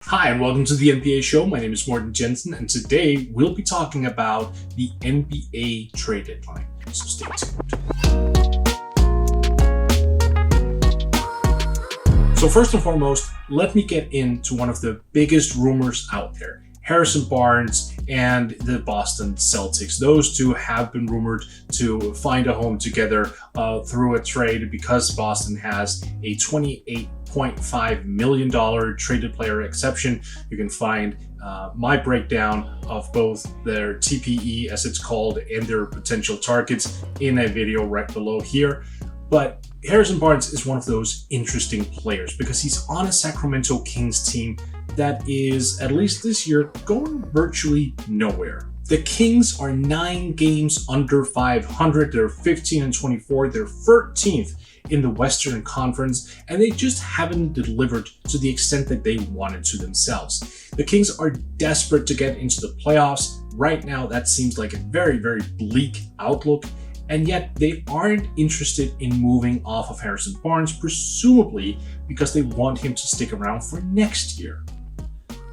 Hi, and welcome to the NBA show. My name is Morten Jensen, and today we'll be talking about the NBA trade deadline. So stay tuned. So first and foremost, let me get into one of the biggest rumors out there. Harrison Barnes and the Boston Celtics. Those two have been rumored to find a home together through a trade because Boston has a $28.5 million traded player exception. You can find my breakdown of both their TPE, as it's called, and their potential targets in a video right below here. But Harrison Barnes is one of those interesting players because he's on a Sacramento Kings team that is, at least this year, going virtually nowhere. The Kings are 9 games under 500. They're 15-24. They're 13th in the Western Conference, and they just haven't delivered to the extent that they wanted to themselves. The Kings are desperate to get into the playoffs. Right now, that seems like a very, very bleak outlook, and yet they aren't interested in moving off of Harrison Barnes, presumably because they want him to stick around for next year.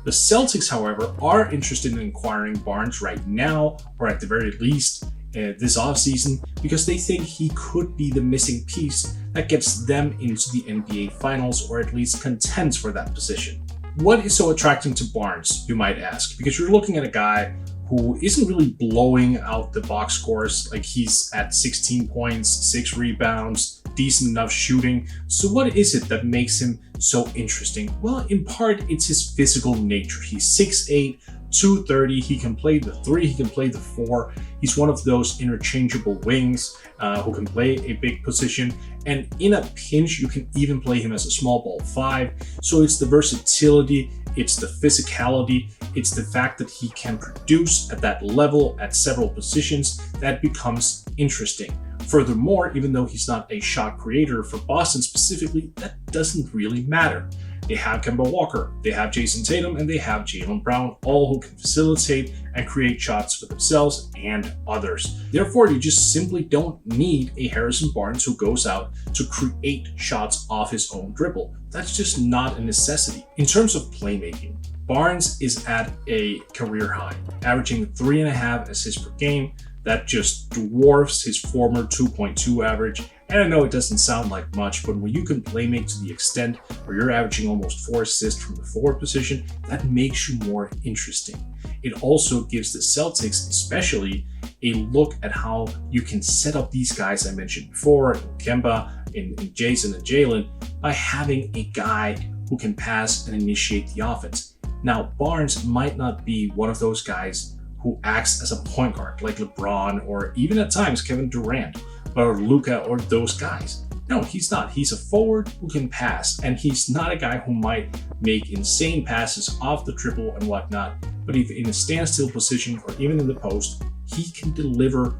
The Celtics, however, are interested in acquiring Barnes right now, or at the very least this offseason, because they think he could be the missing piece that gets them into the NBA Finals, or at least contends for that position. What is so attracting to Barnes, you might ask? Because you're looking at a guy who isn't really blowing out the box scores. Like, he's at 16 points, 6 rebounds, decent enough shooting. So what is it that makes him so interesting? Well, in part, it's his physical nature. He's 6'8", 230. He can play the 3, he can play the 4. He's one of those interchangeable wings who can play a big position. And in a pinch, you can even play him as a small ball 5. So it's the versatility, it's the physicality, it's the fact that he can produce at that level at several positions that becomes interesting. Furthermore, even though he's not a shot creator for Boston specifically, that doesn't really matter. They have Kemba Walker, they have Jason Tatum, and they have Jaylen Brown, all who can facilitate and create shots for themselves and others. Therefore, you just simply don't need a Harrison Barnes who goes out to create shots off his own dribble. That's just not a necessity. In terms of playmaking, Barnes is at a career high, averaging 3.5 assists per game. That just dwarfs his former 2.2 average. And I know it doesn't sound like much, but when you can playmake to the extent where you're averaging almost 4 assists from the forward position, that makes you more interesting. It also gives the Celtics especially a look at how you can set up these guys I mentioned before, Kemba, in Jason and Jaylen, by having a guy who can pass and initiate the offense. Now, Barnes might not be one of those guys who acts as a point guard like LeBron or even at times Kevin Durant or Luka or those guys. No, he's not. He's a forward who can pass, and he's not a guy who might make insane passes off the dribble and whatnot, but if in a standstill position or even in the post, he can deliver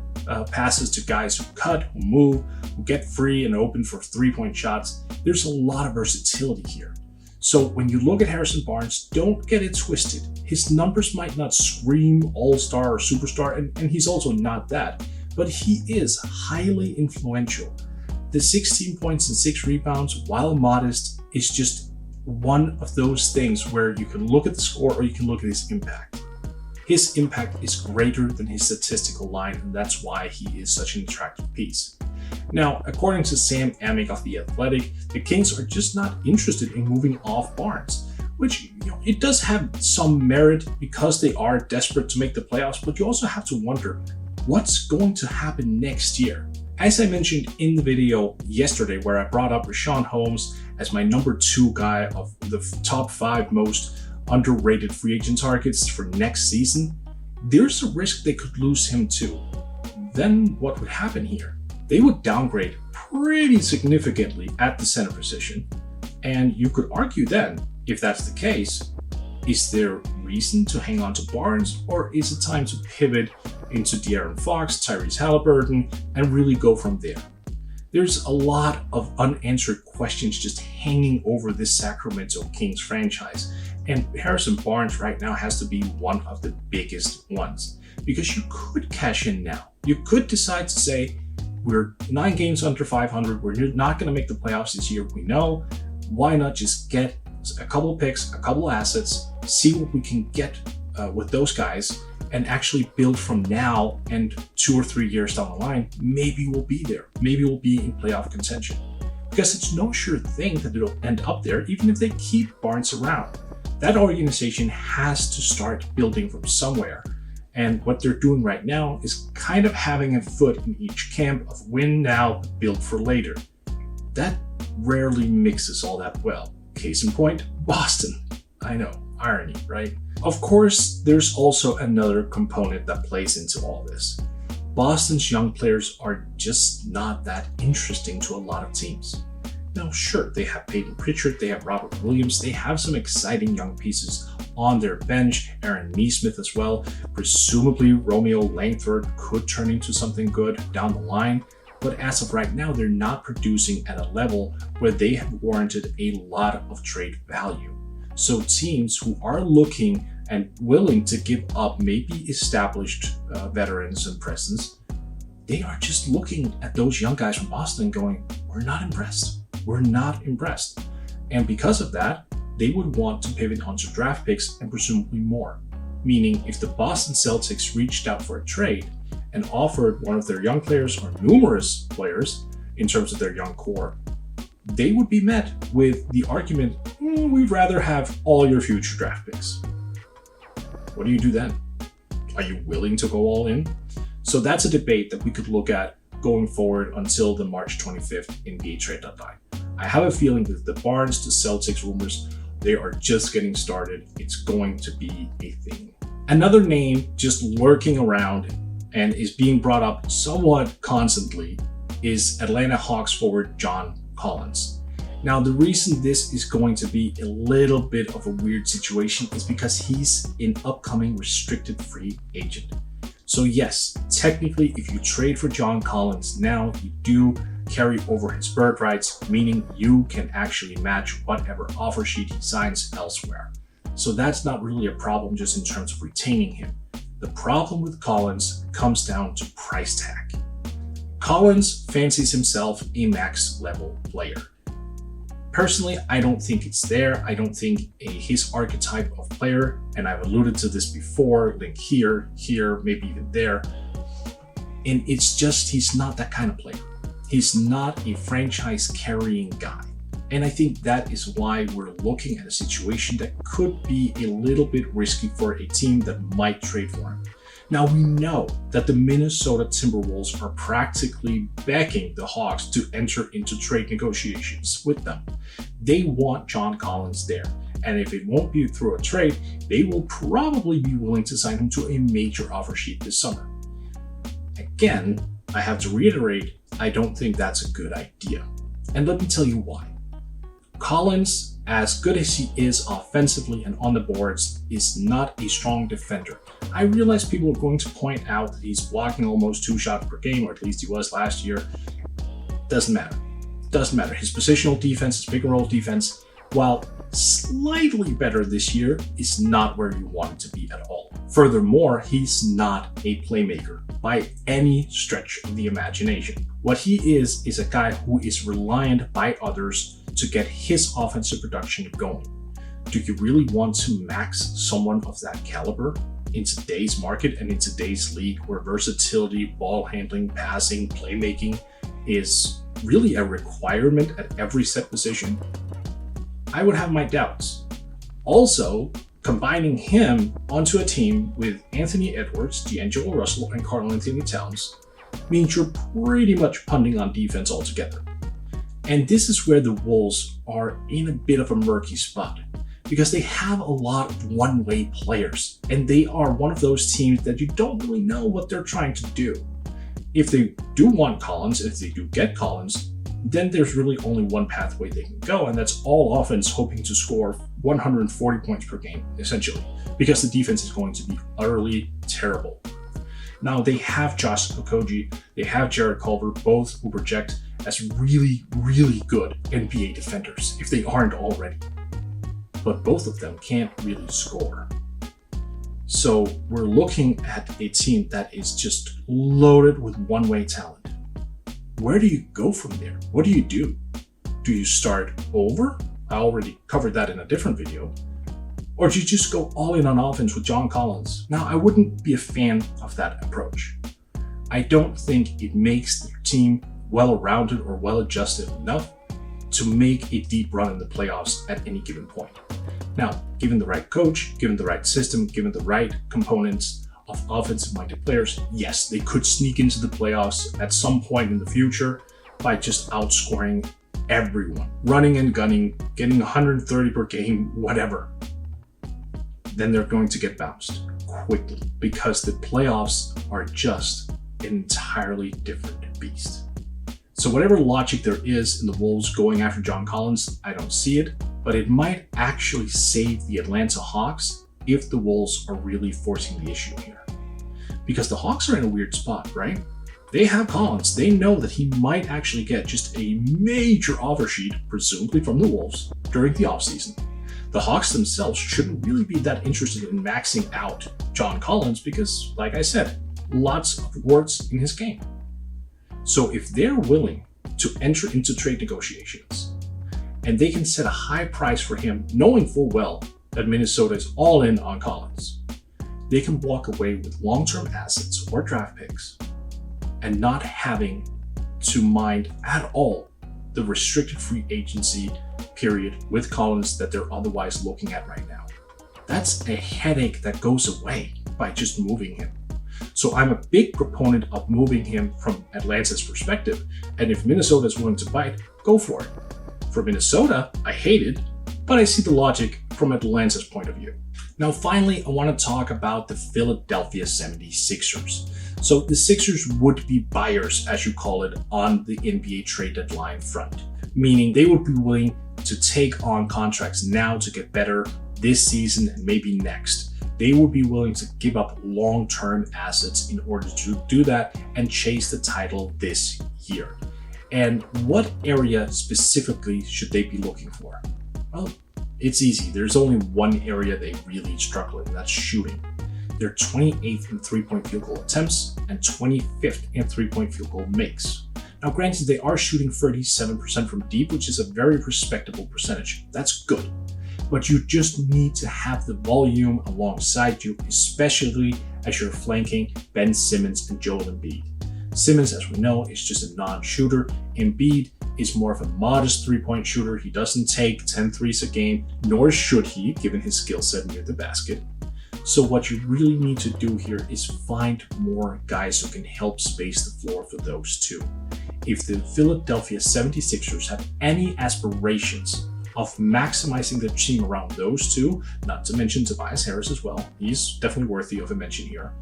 passes to guys who cut, who move, who get free and open for 3-point shots. There's a lot of versatility here. So when you look at Harrison Barnes, don't get it twisted. His numbers might not scream all-star or superstar, and he's also not that, but he is highly influential. The 16 points and 6 rebounds, while modest, is just one of those things where you can look at the score or you can look at his impact. His impact is greater than his statistical line, and that's why he is such an attractive piece. Now, according to Sam Amick of The Athletic, the Kings are just not interested in moving off Barnes, which, it does have some merit because they are desperate to make the playoffs, but you also have to wonder what's going to happen next year. As I mentioned in the video yesterday where I brought up Richaun Holmes as my number 2 guy of the top 5 most underrated free agent targets for next season, there's a risk they could lose him too. Then what would happen here? They would downgrade pretty significantly at the center position. And you could argue then, if that's the case, is there reason to hang on to Barnes, or is it time to pivot into De'Aaron Fox, Tyrese Halliburton, and really go from there? There's a lot of unanswered questions just hanging over this Sacramento Kings franchise, and Harrison Barnes right now has to be one of the biggest ones, because you could cash in now. You could decide to say, we're 9 games under 500, we're not going to make the playoffs this year, we know. Why not just get a couple picks, a couple assets, see what we can get with those guys, and actually build from now, and 2 or 3 years down the line, maybe we'll be there. Maybe we'll be in playoff contention. Because it's no sure thing that it'll end up there, even if they keep Barnes around. That organization has to start building from somewhere. And what they're doing right now is kind of having a foot in each camp of win now, build for later. That rarely mixes all that well. Case in point, Boston. I know, irony, right? Of course, there's also another component that plays into all this. Boston's young players are just not that interesting to a lot of teams. Now, sure, they have Peyton Pritchard, they have Robert Williams, they have some exciting young pieces on their bench, Aaron Nesmith as well. Presumably, Romeo Langford could turn into something good down the line, but as of right now, they're not producing at a level where they have warranted a lot of trade value. So teams who are looking and willing to give up maybe established veterans and presence, they are just looking at those young guys from Boston going, we're not impressed. We're not impressed. And because of that, they would want to pivot onto draft picks and presumably more. Meaning if the Boston Celtics reached out for a trade and offered one of their young players or numerous players in terms of their young core, they would be met with the argument, we'd rather have all your future draft picks. What do you do then? Are you willing to go all in? So that's a debate that we could look at going forward until the March 25th NBA trade deadline. I have a feeling that the Barnes to Celtics rumors, they are just getting started. It's going to be a thing. Another name just lurking around and is being brought up somewhat constantly is Atlanta Hawks forward John Collins. Now, the reason this is going to be a little bit of a weird situation is because he's an upcoming restricted free agent. So yes, technically, if you trade for John Collins now, you do carry over his bird rights, meaning you can actually match whatever offer sheet he signs elsewhere. So that's not really a problem just in terms of retaining him. The problem with Collins comes down to price tag. Collins fancies himself a max level player. Personally, I don't think it's there. I don't think his archetype of player, and I've alluded to this before, link here, maybe even there. And it's just, he's not that kind of player. He's not a franchise carrying guy. And I think that is why we're looking at a situation that could be a little bit risky for a team that might trade for him. Now, we know that the Minnesota Timberwolves are practically begging the Hawks to enter into trade negotiations with them. They want John Collins there, and if it won't be through a trade, they will probably be willing to sign him to a major offer sheet this summer. Again, I have to reiterate, I don't think that's a good idea. And let me tell you why. Collins, as good as he is offensively and on the boards, is not a strong defender. I realize people are going to point out that he's blocking almost 2 shots per game, or at least he was last year. Doesn't matter. Doesn't matter. His positional defense, his pick and roll defense, while slightly better this year, is not where you want it to be at all. Furthermore, he's not a playmaker by any stretch of the imagination. What he is a guy who is reliant by others to get his offensive production going. Do you really want to max someone of that caliber in today's market and in today's league where versatility, ball handling, passing, playmaking is really a requirement at every set position? I would have my doubts. Also, combining him onto a team with Anthony Edwards, D'Angelo Russell, and Karl-Anthony Towns means you're pretty much punting on defense altogether. And this is where the Wolves are in a bit of a murky spot because they have a lot of one-way players, and they are one of those teams that you don't really know what they're trying to do. If they do want Collins, if they do get Collins, then there's really only one pathway they can go, and that's all offense hoping to score 140 points per game, essentially, because the defense is going to be utterly terrible. Now, they have Josh Okogie, they have Jared Culver, both who project as really, really good NBA defenders, if they aren't already. But both of them can't really score. So we're looking at a team that is just loaded with one-way talent. Where do you go from there? What do you do? Do you start over? I already covered that in a different video. Or do you just go all in on offense with John Collins? Now, I wouldn't be a fan of that approach. I don't think it makes the team well-rounded or well-adjusted enough to make a deep run in the playoffs at any given point. Now, given the right coach, given the right system, given the right components of offensive-minded players, yes, they could sneak into the playoffs at some point in the future by just outscoring everyone, running and gunning, getting 130 per game, whatever. Then they're going to get bounced quickly because the playoffs are just an entirely different beast. So whatever logic there is in the Wolves going after John Collins, I don't see it, but it might actually save the Atlanta Hawks if the Wolves are really forcing the issue here. Because the Hawks are in a weird spot, right? They have Collins. They know that he might actually get just a major offer sheet, presumably from the Wolves, during the offseason. The Hawks themselves shouldn't really be that interested in maxing out John Collins because, like I said, lots of warts in his game. So if they're willing to enter into trade negotiations and they can set a high price for him, knowing full well that Minnesota is all in on Collins, they can walk away with long-term assets or draft picks and not having to mind at all the restricted free agency period with Collins that they're otherwise looking at right now. That's a headache that goes away by just moving him. So I'm a big proponent of moving him from Atlanta's perspective, and if Minnesota is willing to bite, go for it. For Minnesota, I hate it, but I see the logic from Atlanta's point of view. Now finally, I want to talk about the Philadelphia 76ers. So the Sixers would be buyers, as you call it, on the NBA trade deadline front, meaning they would be willing to take on contracts now to get better this season and maybe next. They would be willing to give up long-term assets in order to do that and chase the title this year. And what area specifically should they be looking for? Well, it's easy. There's only one area they really struggle in, and that's shooting. They're 28th in three-point field goal attempts and 25th in three-point field goal makes. Now, granted, they are shooting 37% from deep, which is a very respectable percentage. That's good. But you just need to have the volume alongside you, especially as you're flanking Ben Simmons and Joel Embiid. Simmons, as we know, is just a non-shooter. Embiid is more of a modest three-point shooter. He doesn't take 10 threes a game, nor should he, given his skill set near the basket. So what you really need to do here is find more guys who can help space the floor for those two. If the Philadelphia 76ers have any aspirations of maximizing the team around those two, not to mention Tobias Harris as well, he's definitely worthy of a mention here,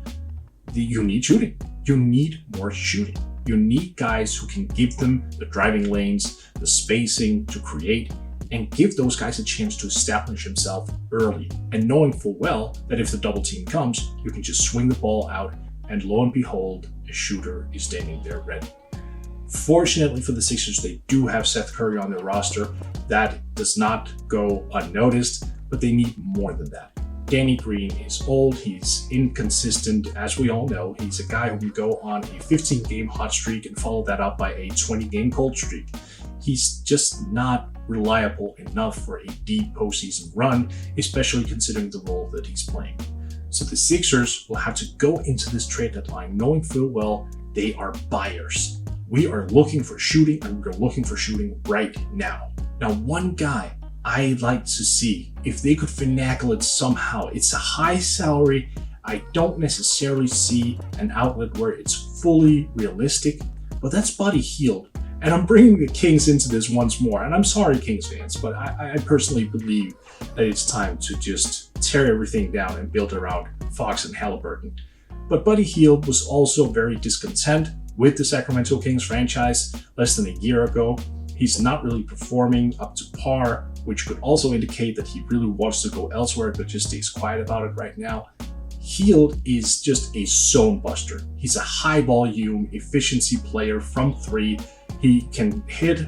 you need shooting. You need more shooting. You need guys who can give them the driving lanes, the spacing to create, and give those guys a chance to establish himself early, and knowing full well that if the double team comes, you can just swing the ball out, and lo and behold, a shooter is standing there ready. Fortunately for the Sixers, they do have Seth Curry on their roster. That does not go unnoticed, but they need more than that. Danny Green is old, he's inconsistent, as we all know. He's a guy who can go on a 15-game hot streak and follow that up by a 20-game cold streak. He's just not reliable enough for a deep postseason run, especially considering the role that he's playing. So the Sixers will have to go into this trade deadline knowing full well they are buyers. We are looking for shooting, and we're looking for shooting right now. Now, one guy I'd like to see, if they could finagle it somehow, it's a high salary. I don't necessarily see an outlet where it's fully realistic, but that's Buddy Hield. And I'm bringing the Kings into this once more. And I'm sorry, Kings fans, but I personally believe that it's time to just tear everything down and build around Fox and Halliburton. But Buddy Hield was also very discontent with the Sacramento Kings franchise less than a year ago. He's not really performing up to par, which could also indicate that he really wants to go elsewhere, but just stays quiet about it right now. Hield is just a zone buster. He's a high volume efficiency player from three. He can hit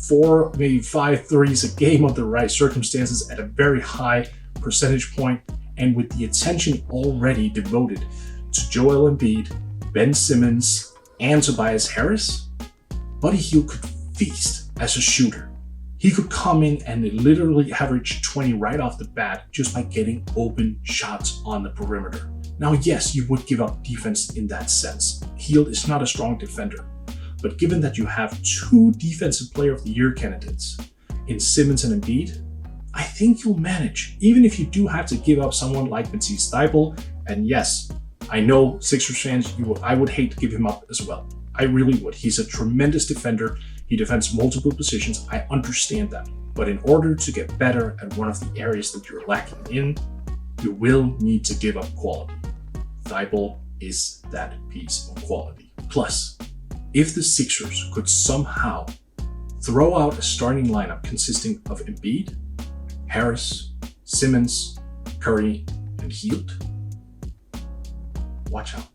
4, maybe 5 threes a game under the right circumstances at a very high percentage point. And with the attention already devoted to Joel Embiid, Ben Simmons, and Tobias Harris, Buddy Hield could feast as a shooter. He could come in and literally average 20 right off the bat just by getting open shots on the perimeter. Now, yes, you would give up defense in that sense. Hield is not a strong defender, but given that you have 2 Defensive Player of the Year candidates in Simmons and Embiid, I think you'll manage, even if you do have to give up someone like Matisse Thybulle. And yes, I know Sixers fans, I would hate to give him up as well. I really would. He's a tremendous defender. He defends multiple positions. I understand that. But in order to get better at one of the areas that you're lacking in, you will need to give up quality. Thybulle is that piece of quality. Plus, if the Sixers could somehow throw out a starting lineup consisting of Embiid, Harris, Simmons, Curry, and Hield, watch out.